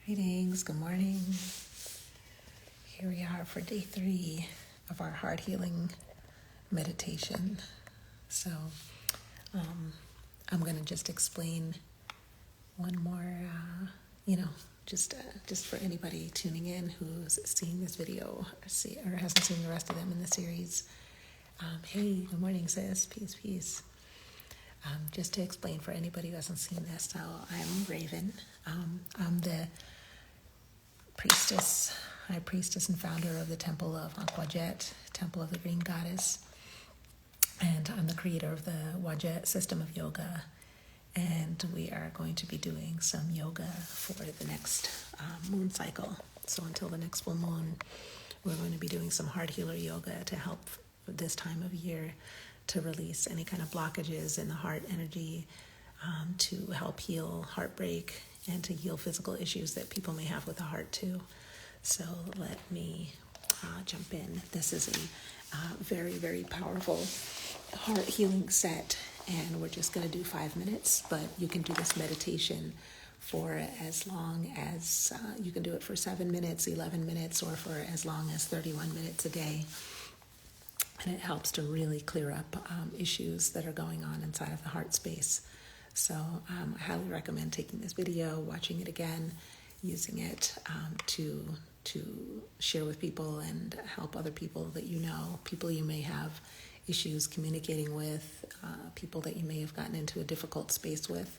Greetings, good morning. Here we are for day 3 of our heart healing meditation. So I'm going to just explain one more, just for anybody tuning in who's seeing this video or hasn't seen the rest of them in the series. Hey, good morning, sis. Peace, peace. Just to explain for anybody who hasn't seen this, so I'm Raven. I'm the high priestess and founder of the Temple of Aquajet, Temple of the Green Goddess. And I'm the creator of the Wajet system of yoga. And we are going to be doing some yoga for the next moon cycle. So until the next full moon, we're going to be doing some heart healer yoga to help this time of year to release any kind of blockages in the heart energy, to help heal heartbreak and to heal physical issues that people may have with the heart too. So let me jump in. This is a very, very powerful heart healing set, and we're just going to do 5 minutes, but you can do this meditation for as long as, you can do it for 7 minutes, 11 minutes, or for as long as 31 minutes a day. And it helps to really clear up issues that are going on inside of the heart space. So I highly recommend taking this video, watching it again, using it to share with people and help other people that you know, people you may have issues communicating with, people that you may have gotten into a difficult space with.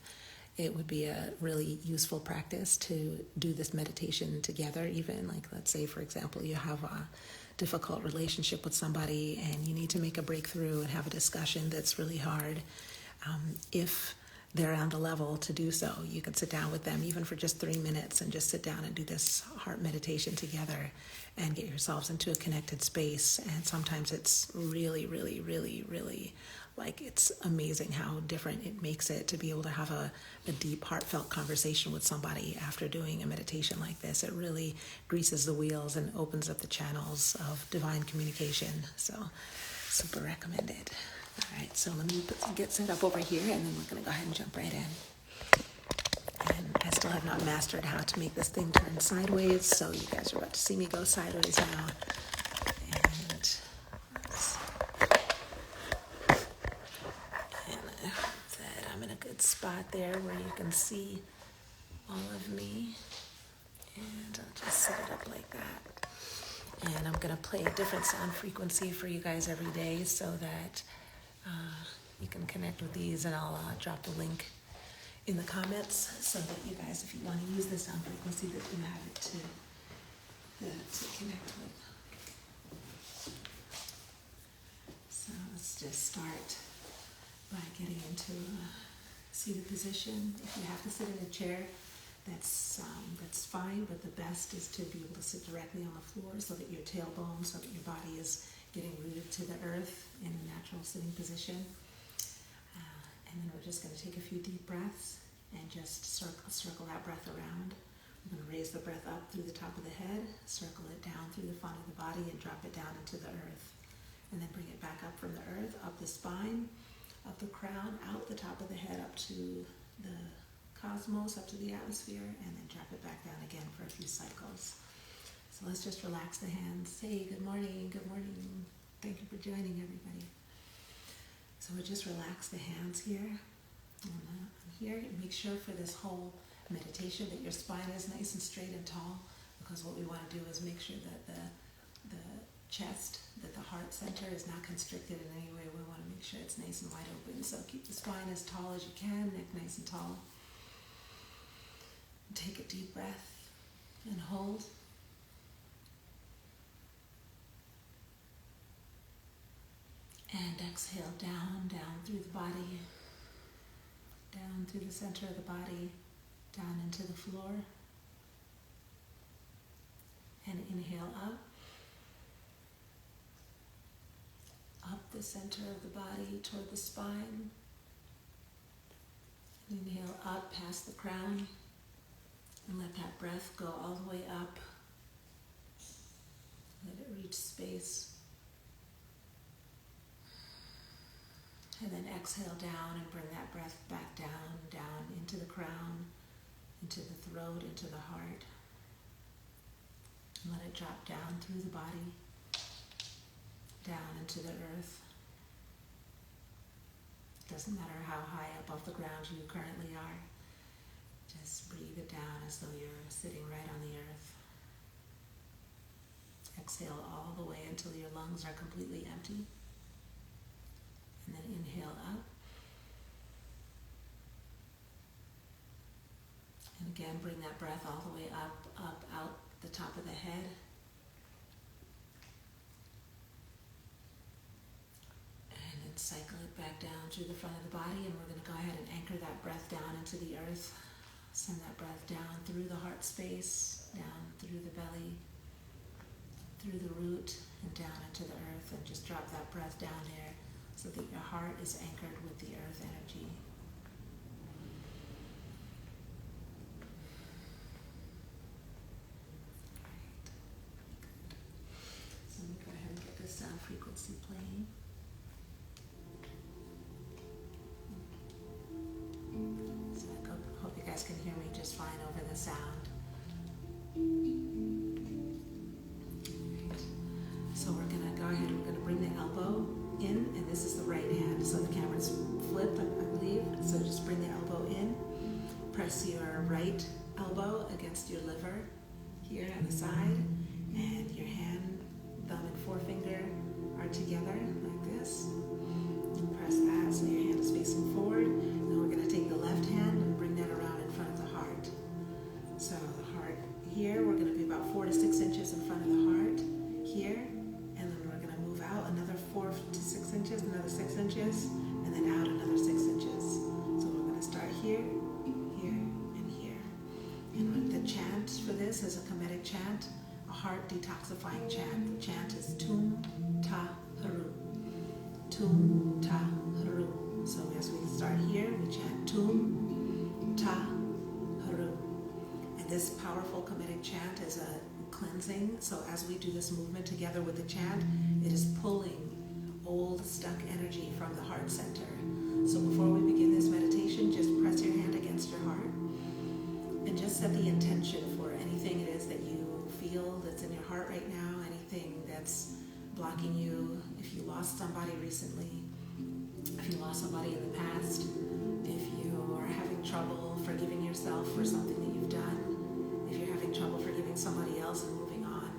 It would be a really useful practice to do this meditation together, even like, let's say, for example, you have a difficult relationship with somebody and you need to make a breakthrough and have a discussion that's really hard. If they're on the level to do so, you could sit down with them even for just 3 minutes and just sit down and do this heart meditation together and get yourselves into a connected space. And sometimes it's really, really, really, really, like, it's amazing how different it makes it to be able to have a deep, heartfelt conversation with somebody after doing a meditation like this. It really greases the wheels and opens up the channels of divine communication. So, super recommended. All right, so let me get set up over here, and then we're going to go ahead and jump right in. And I still have not mastered how to make this thing turn sideways, so you guys are about to see me go sideways now. And that I'm in a good spot there where you can see all of me. And I'll just set it up like that. And I'm going to play a different sound frequency for you guys every day so that you can connect with these, and I'll drop the link in the comments so that you guys, if you want to use the sound frequency, that you have it to connect with. So let's just start by getting into a seated position. If you have to sit in a chair, that's fine, but the best is to be able to sit directly on the floor so that your tailbone, so that your body is getting rooted to the earth in a natural sitting position. And then we're just going to take a few deep breaths and just circle that breath around. We're going to raise the breath up through the top of the head, circle it down through the front of the body, and drop it down into the earth. And then bring it back up from the earth, up the spine, up the crown, out the top of the head, up to the cosmos, up to the atmosphere, and then drop it back down again for a few cycles. So let's just relax the hands. Hey, good morning, good morning. Thank you for joining, everybody. So we'll just relax the hands here. And here, make sure for this whole meditation that your spine is nice and straight and tall, because what we want to do is make sure that the chest, that the heart center is not constricted in any way. We want to make sure it's nice and wide open. So keep the spine as tall as you can, neck nice and tall. Take a deep breath and hold. And exhale down through the body, down through the center of the body, down into the floor. And inhale up the center of the body toward the spine. Inhale up past the crown, and let that breath go all the way up. Let it reach space. And then exhale down and bring that breath back down into the crown, into the throat, into the heart. And let it drop down through the body, down into the earth. Doesn't matter how high above the ground you currently are. Just breathe it down as though you're sitting right on the earth. Exhale all the way until your lungs are completely empty. And then inhale up. And again, bring that breath all the way up, up, out the top of the head. And then cycle it back down through the front of the body. And we're going to go ahead and anchor that breath down into the earth. Send that breath down through the heart space, down through the belly, through the root, and down into the earth. And just drop that breath down there so that your heart is anchored with the earth energy. So let me go ahead and get this sound frequency playing. So I hope you guys can hear me just fine over the sound. Right. So we're going to go ahead and we're going to bring the elbow in, and this is the right hand. So the camera's flipped, I believe. So just bring the elbow in. Press your right elbow against your liver here on the side, and your hand, thumb and forefinger are together like this. And press that so your hand is facing forward. Then we're going to take the left hand and bring that around in front of the heart. So the heart here, we're going to be about 4 to 6 inches in front of the heart here, and then we're going to move out another 4 to 6 inches, another 6 inches, and then out another 6 inches. So we're going to start here, here, and here. And the chant for this is a Kemetic chant, a heart detoxifying chant. The chant is Tum Ta Haru. Tum Ta Haru. So as we start here, we chant Tum Ta Haru. And this powerful Kemetic chant is a cleansing. So as we do this movement together with the chant, it is pulling old stuck energy from the heart center. So before we begin this meditation, just press your hand against your heart and just set the intention for anything it is that you feel that's in your heart right now, anything that's blocking you. If you lost somebody recently, if you lost somebody in the past, if you are having trouble forgiving yourself for something that you've done, if you're having trouble forgiving somebody else and moving on,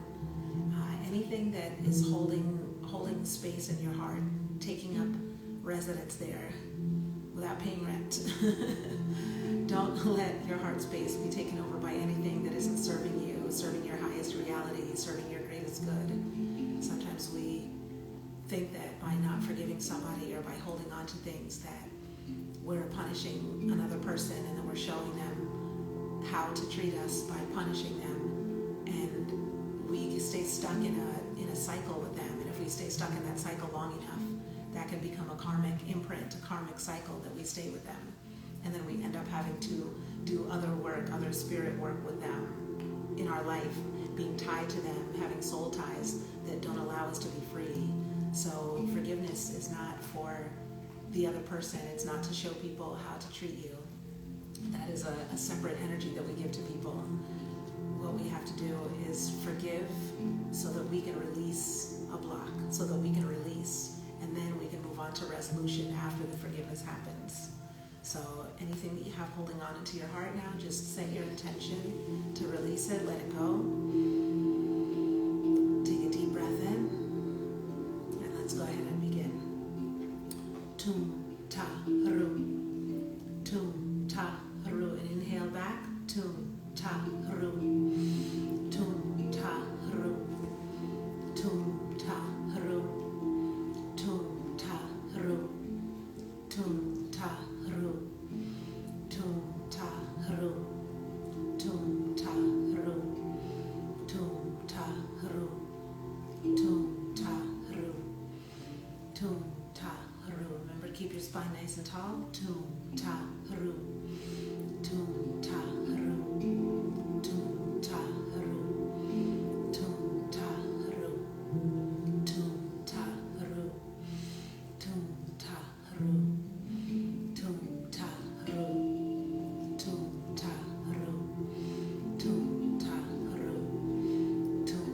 anything that is holding space in your heart, taking up residence there without paying rent. Don't let your heart space be taken over by anything that isn't serving you, serving your highest reality, serving your greatest good. Sometimes we think that by not forgiving somebody or by holding on to things that we're punishing another person, and then we're showing them how to treat us by punishing them, and we stay stuck in a cycle with them. And if we stay stuck in that cycle long enough, that can become a karmic imprint, a karmic cycle that we stay with them. And then we end up having to do other work, other spirit work with them in our life, being tied to them, having soul ties that don't allow us to be free. So forgiveness is not for the other person. It's not to show people how to treat you. That is a separate energy that we give to people. What we have to do is forgive so that we can release a block, so that we can release, and then we can move on to resolution after the forgiveness happens. So anything that you have holding on into your heart now, just set your intention to release it, let it go. Take a deep breath in, and let's go ahead and begin. Tum Ta Haru. Tum Ta Haru. And inhale back. Tum Ta Haru. Tum Ta Haru. Tum Ta Haru. Tum Ta Haru. Tum Ta Haru. Tum Ta Haru. Tum Ta Haru. Tum Ta Haru. Tum Ta Haru. Tum Ta Haru. Remember, keep your spine nice and tall. Tum Ta Haru. Tum Ta Haru. Tum Ta Haru. Tum Ta Haru. Tum Ta Haru. Tum Ta Haru. Tum Ta Haru. Tum Ta Haru. Tum Ta Haru. Tum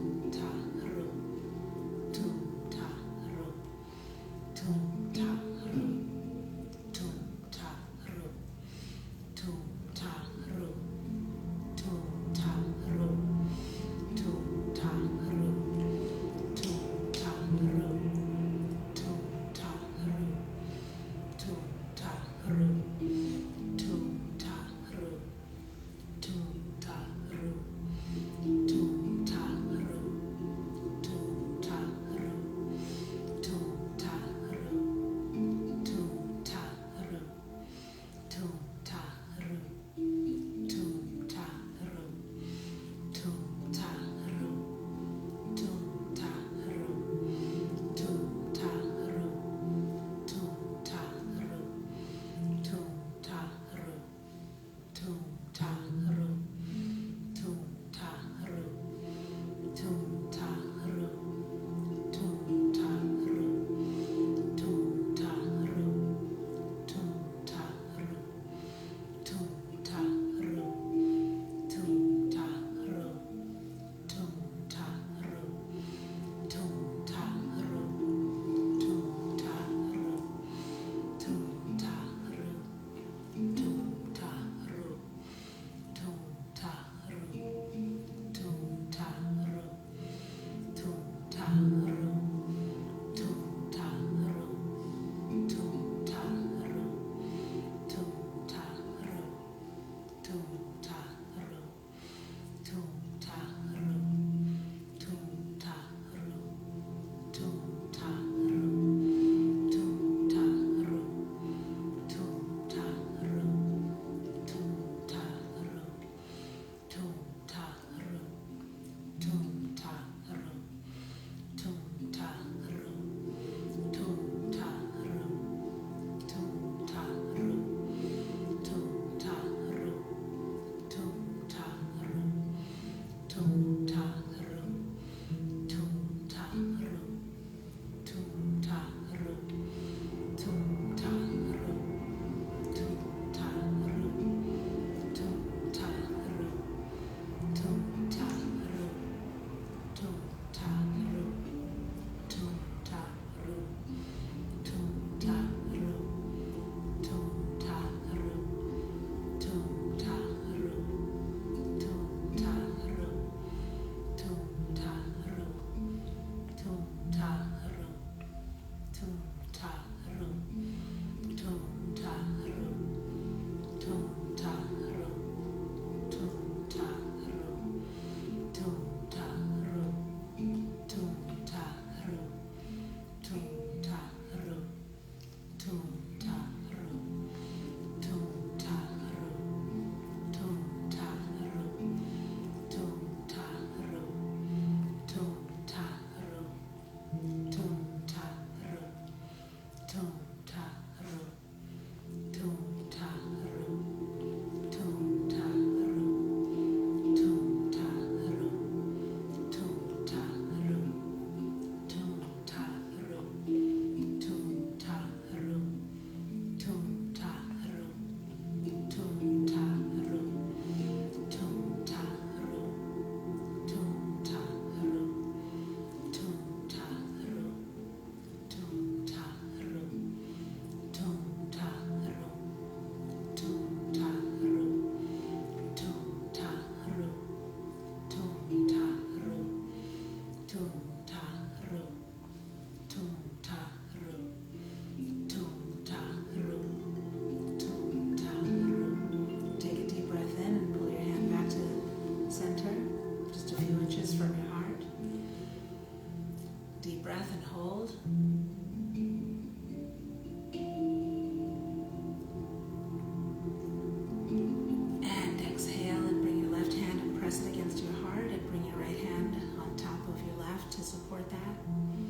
support that.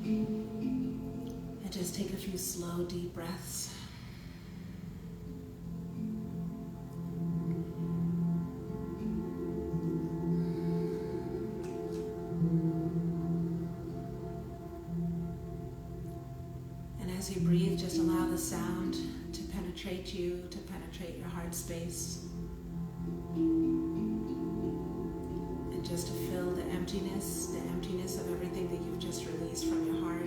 And just take a few slow, deep breaths. As you breathe, just allow the sound to penetrate you, to penetrate your heart space. And just to fill the emptiness of everything that you've just released from your heart.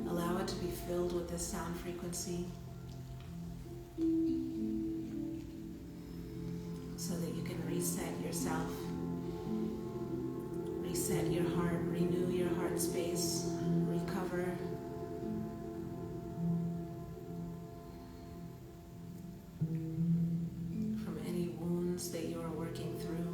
Allow it to be filled with this sound frequency so that you can reset yourself, reset your heart, renew your heart space, recover. That you are working through.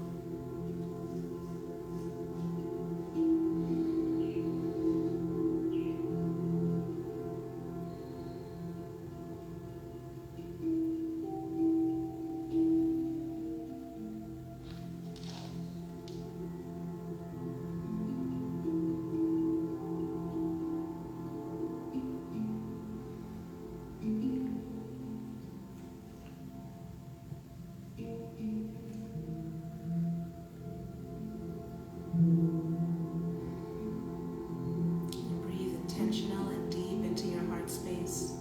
Intentional and deep into your heart space.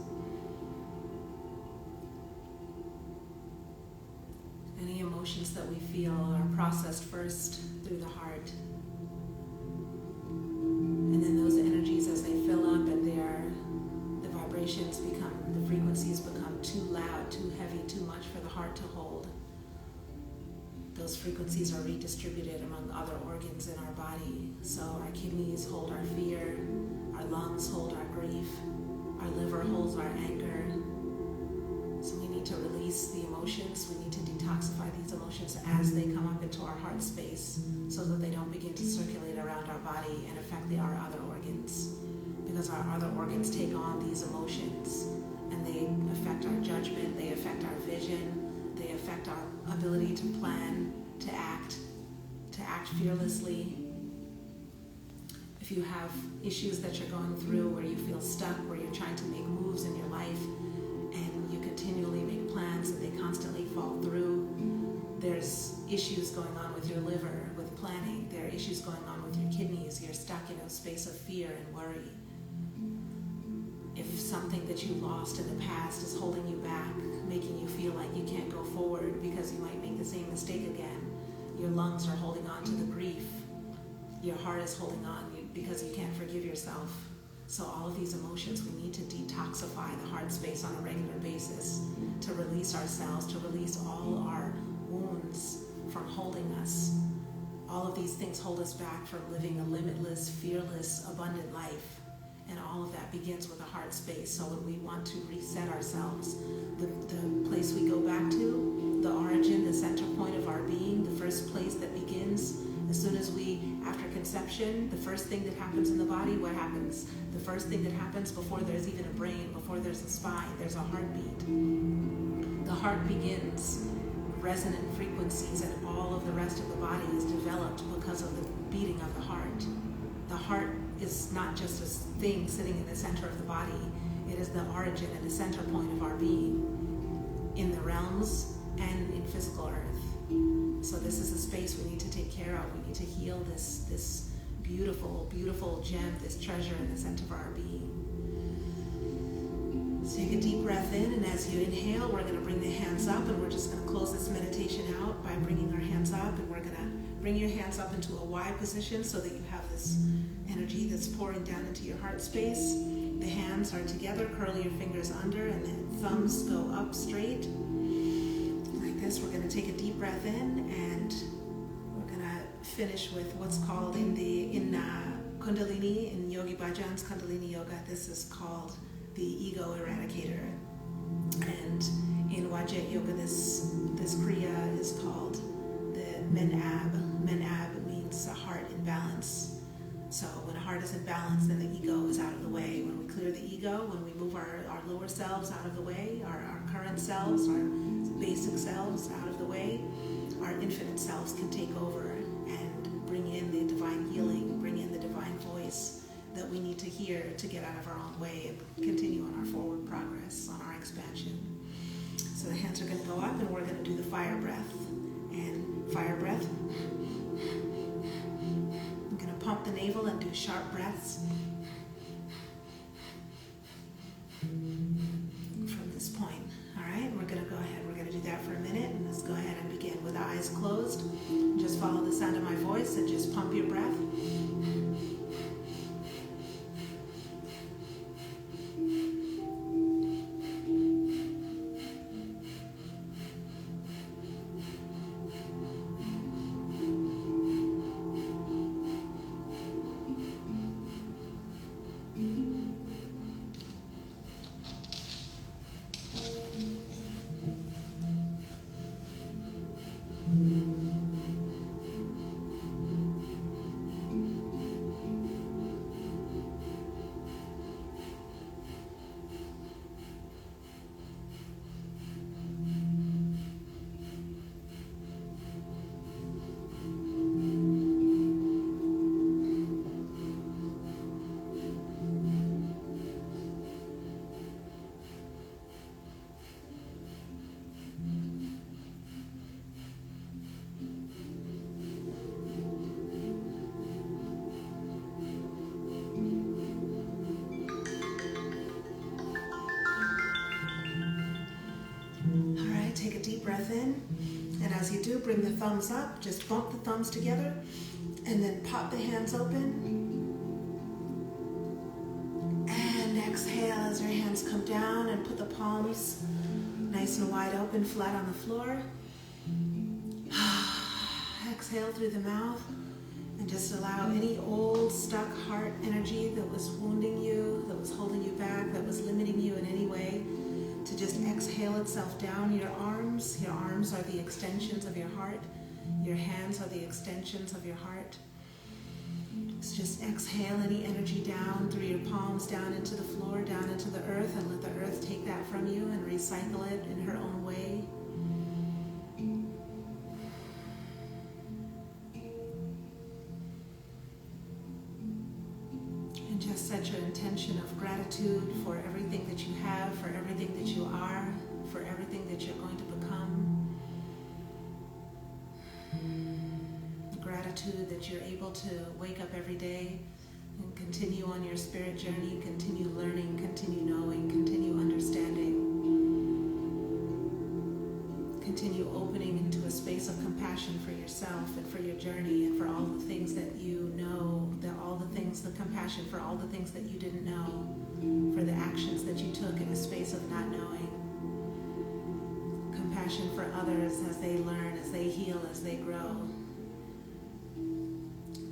Any emotions that we feel are processed first through the heart. And then those energies, as they fill up and the vibrations become, the frequencies become too loud, too heavy, too much for the heart to hold. Those frequencies are redistributed among other organs in our body. So our kidneys hold our fear, our lungs hold our grief, our liver holds our anger. So we need to release the emotions. We need to detoxify these emotions as they come up into our heart space so that they don't begin to circulate around our body and affect our other organs. Because our other organs take on these emotions and they affect our judgment, they affect our vision, they affect our ability to plan, to act fearlessly. If you have issues that you're going through where you feel stuck, where you're trying to make moves in your life and you continually make plans and they constantly fall through, there's issues going on with your liver, with planning. There are issues going on with your kidneys. You're stuck in a space of fear and worry. If something that you lost in the past is holding you back, making you feel like you can't go forward because you might make the same mistake again, your lungs are holding on to the grief. Your heart is holding on because you can't forgive yourself. So all of these emotions, we need to detoxify the heart space on a regular basis to release ourselves, to release all our wounds from holding us. All of these things hold us back from living a limitless, fearless, abundant life. And all of that begins with a heart space. So when we want to reset ourselves, the place we go back to, the origin, the center point of our being, the first place that begins, as soon as after conception, the first thing that happens in the body, what happens? The first thing that happens before there's even a brain, before there's a spine, there's a heartbeat. The heart begins resonant frequencies, and all of the rest of the body is developed because of the beating of the heart. The heart is not just a thing sitting in the center of the body. It is the origin and the center point of our being in the realms and in physical earth. So this is a space we need to take care of. We need to heal this beautiful, beautiful gem, this treasure in the center of our being. So take a deep breath in, and as you inhale, we're going to bring the hands up, and we're just going to close this meditation out by bringing our hands up, and we're going to bring your hands up into a Y position so that you have this energy that's pouring down into your heart space. The hands are together, curl your fingers under, and the thumbs go up straight. Like this, we're going to take a deep breath in, and we're going to finish with what's called in Kundalini, in Yogi Bhajan's Kundalini Yoga, this is called the ego eradicator. And in Wajjet Yoga, this kriya is called the menab. Menab means a heart in balance. So when a heart is in balance, then the ego is out of the way. When we clear the ego, when we move our lower selves out of the way, our current selves, our basic selves out of the way, our infinite selves can take over and bring in the divine healing, bring in the divine voice, here to get out of our own way and continue on our forward progress, on our expansion. So the hands are going to go up and we're going to do the fire breath. And fire breath. I'm going to pump the navel and do sharp breaths. From this point. All right, we're going to go ahead. We're going to do that for a minute. And let's go ahead and begin with eyes closed. Just follow the sound of my voice and just pump your breath. Take a deep breath in, and as you do, bring the thumbs up, just bump the thumbs together, and then pop the hands open. And exhale as your hands come down and put the palms nice and wide open, flat on the floor. Exhale through the mouth, and just allow any old stuck heart energy that was wounding you, that was holding you back, that was limiting you in any way, to just exhale itself down your arms. Your arms are the extensions of your heart. Your hands are the extensions of your heart. So just exhale any energy down through your palms, down into the floor, down into the earth, and let the earth take that from you and recycle it in her own way. And just set your intention of gratitude for everything that you have, for everything that you are, for everything that you're going to become. Gratitude that you're able to wake up every day and continue on your spirit journey, continue learning, continue knowing, continue understanding, continue opening into a space of compassion for yourself and for your journey and for all the things that you know, the compassion for all the things that you didn't know, for the actions that you took in a space of not knowing. Compassion for others as they learn, as they heal, as they grow.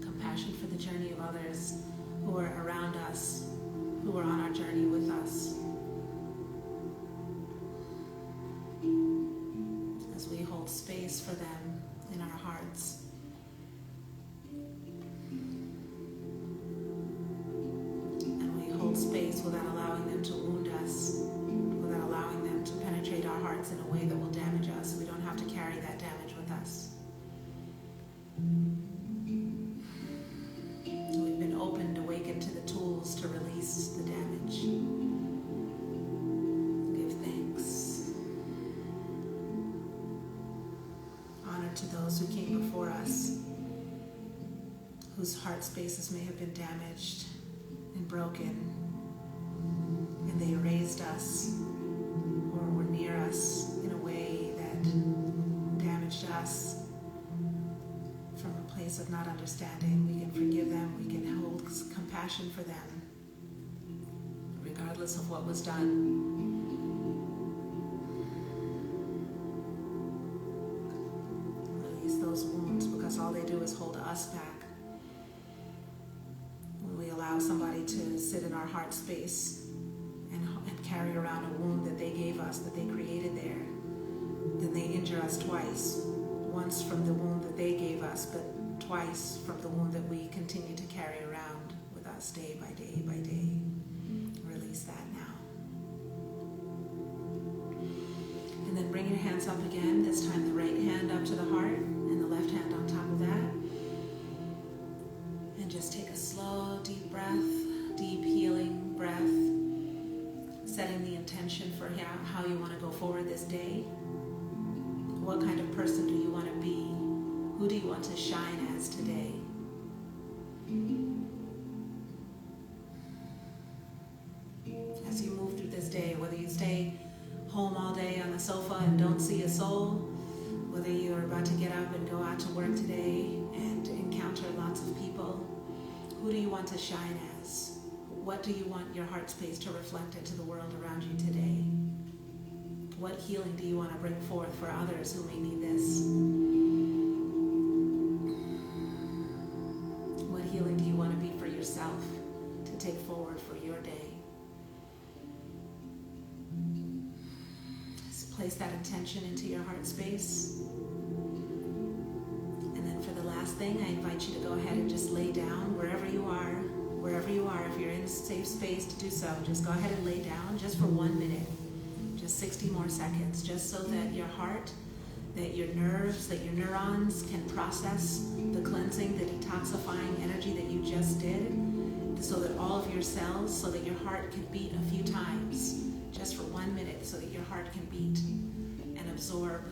Compassion for the journey of others who are around us, who are on our journey with us. As we hold space for them in our hearts. Space without allowing them to wound us, without allowing them to penetrate our hearts in a way that will damage us. We don't have to carry that damage with us. We've been opened, awakened to the tools to release the damage. Give thanks. Honor to those who came before us, whose heart spaces may have been damaged and broken. And they raised us or were near us in a way that damaged us from a place of not understanding. We can forgive them, we can hold compassion for them, regardless of what was done. Release those wounds, because all they do is hold us back. When we allow somebody to sit in our heart space and carry around a wound that they gave us, that they created there, then they injure us twice. Once from the wound that they gave us, but twice from the wound that we continue to carry around with us day by day by day. Release that now. And then bring your hands up again, this time the right hand up to the heart and the left hand on top of that. And just take a slow, deep breath, deep healing want to shine as today? As you move through this day, whether you stay home all day on the sofa and don't see a soul, whether you're about to get up and go out to work today and encounter lots of people, who do you want to shine as? What do you want your heart space to reflect into the world around you today? What healing do you want to bring forth for others who may need this? What healing do you want to be for yourself to take forward for your day? Just place that intention into your heart space. And then for the last thing, I invite you to go ahead and just lay down wherever you are. Wherever you are, if you're in a safe space to do so, just go ahead and lay down just for 1 minute. Just 60 more seconds, just so that your heart, that your nerves, that your neurons can process the cleansing, the detoxifying energy that you just did, so that all of your cells, so that your heart can beat a few times, just for 1 minute, so that your heart can beat and absorb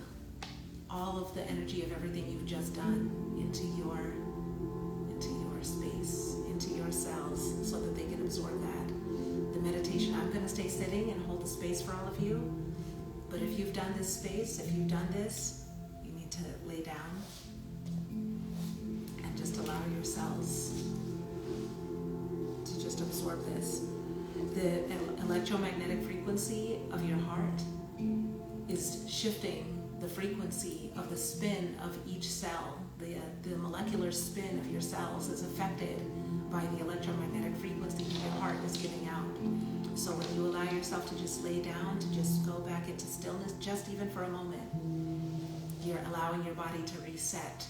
all of the energy of everything you've just done into your space, into your cells, so that they can absorb that. The meditation, I'm going to stay sitting and hold the space for all of you. But if you've done this space, if you've done this, you need to lay down and just allow your cells to just absorb this. The electromagnetic frequency of your heart is shifting the frequency of the spin of each cell. The molecular spin of your cells is affected by the electromagnetic frequency that your heart is giving out. So when you allow yourself to just lay down, to just go back into stillness, just even for a moment, you're allowing your body to reset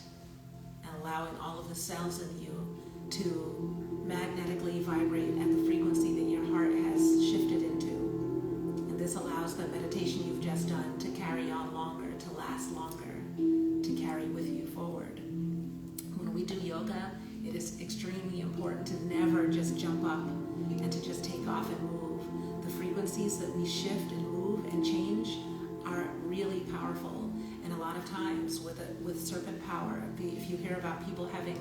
and allowing all of the cells in you to magnetically vibrate at the frequency that your heart has shifted into. And this allows the meditation you've just done to carry on longer, to last longer, to carry with you forward. When we do yoga, it is extremely important to never just jump up and to just take off and move. The frequencies that we shift and move and change are really powerful. And a lot of times with serpent power, if you hear about people having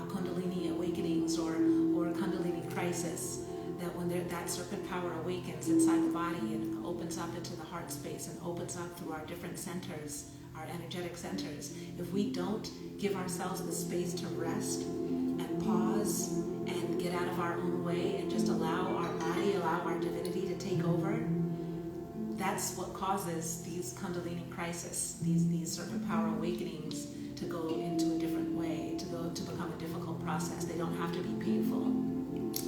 Kundalini awakenings or Kundalini crisis, that when that serpent power awakens inside the body and opens up into the heart space and opens up through our different centers, our energetic centers, if we don't give ourselves the space to rest and pause and get out of our own way and just allow our body, allow our divinity to take over, that's what causes these Kundalini crises, these serpent power awakenings to go into a different way, to become a difficult process. They don't have to be painful.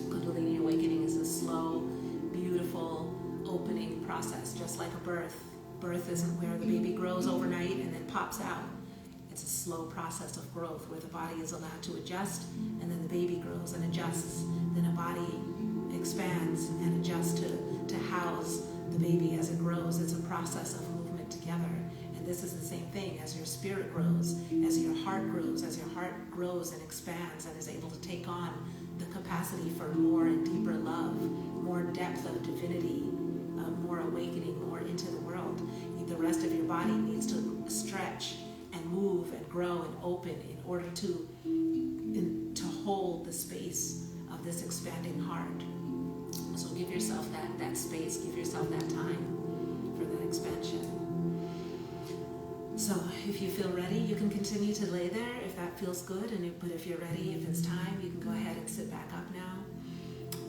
Kundalini awakening is a slow, beautiful opening process, just like a birth. Birth isn't where the baby grows overnight and then pops out. It's a slow process of growth where the body is allowed to adjust, and then the baby grows and adjusts. Then a body expands and adjusts to house the baby as it grows. It's a process of movement together. And this is the same thing as your spirit grows, as your heart grows and expands and is able to take on the capacity for more and deeper love, more depth of divinity, more awakening, more into the world. The rest of your body needs to stretch and move and grow and open in order to hold the space of this expanding heart. So give yourself that space, give yourself that time for that expansion. So if you feel ready, you can continue to lay there if that feels good. But if you're ready, if it's time, you can go ahead and sit back up now.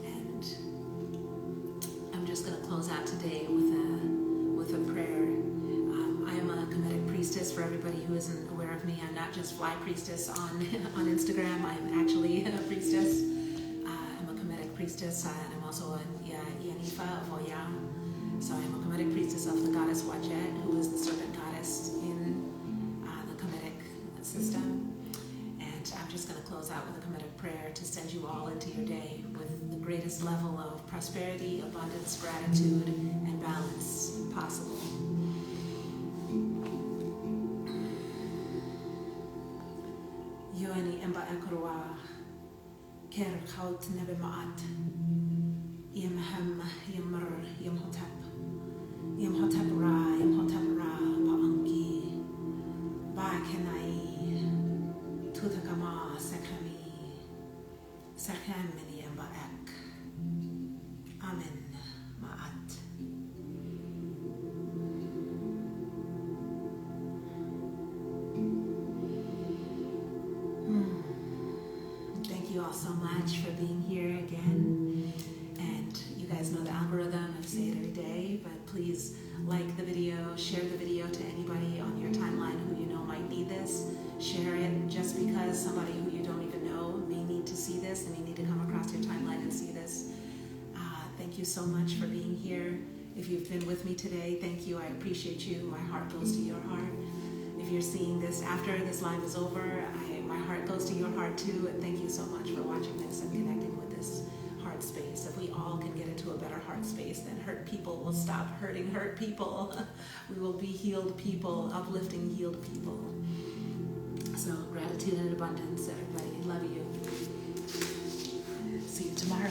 And I'm just going to close out today with a prayer. I am a Kemetic priestess. For everybody who isn't aware of me, I'm not just Fly Priestess on Instagram. I'm actually a priestess. I'm a Kemetic priestess, and I'm also a Yanifa of Oya. So I'm a Kemetic priestess of the goddess Wajet, who is the serpent goddess in the Kemetic system. And I'm just going to close out with a Kemetic prayer to send you all into your day with the greatest level of prosperity, abundance, gratitude, and balance possible. Yoani emba akurwa ker khaut nebe maat yem ham yemr yem hotep ra ba anki ba kenai Sahem mini Mbaak. Amen. Ma'at. Thank you all so much for being here again. And you guys know the algorithm, I say it every day, but please like the video, share the video to anybody on your timeline who you know might need this. Share it just because somebody who you don't even know may need to see this, and may need to come across your timeline and see this. Thank you so much for being here. If you've been with me today, thank you. I appreciate you. My heart goes to your heart. If you're seeing this after this live is over, my heart goes to your heart too. And thank you so much for watching this and connecting with this heart space. If we all can get into a better heart space, then hurt people will stop hurting hurt people. We will be healed people, uplifting healed people. So gratitude and abundance, everybody. Love you. See you tomorrow.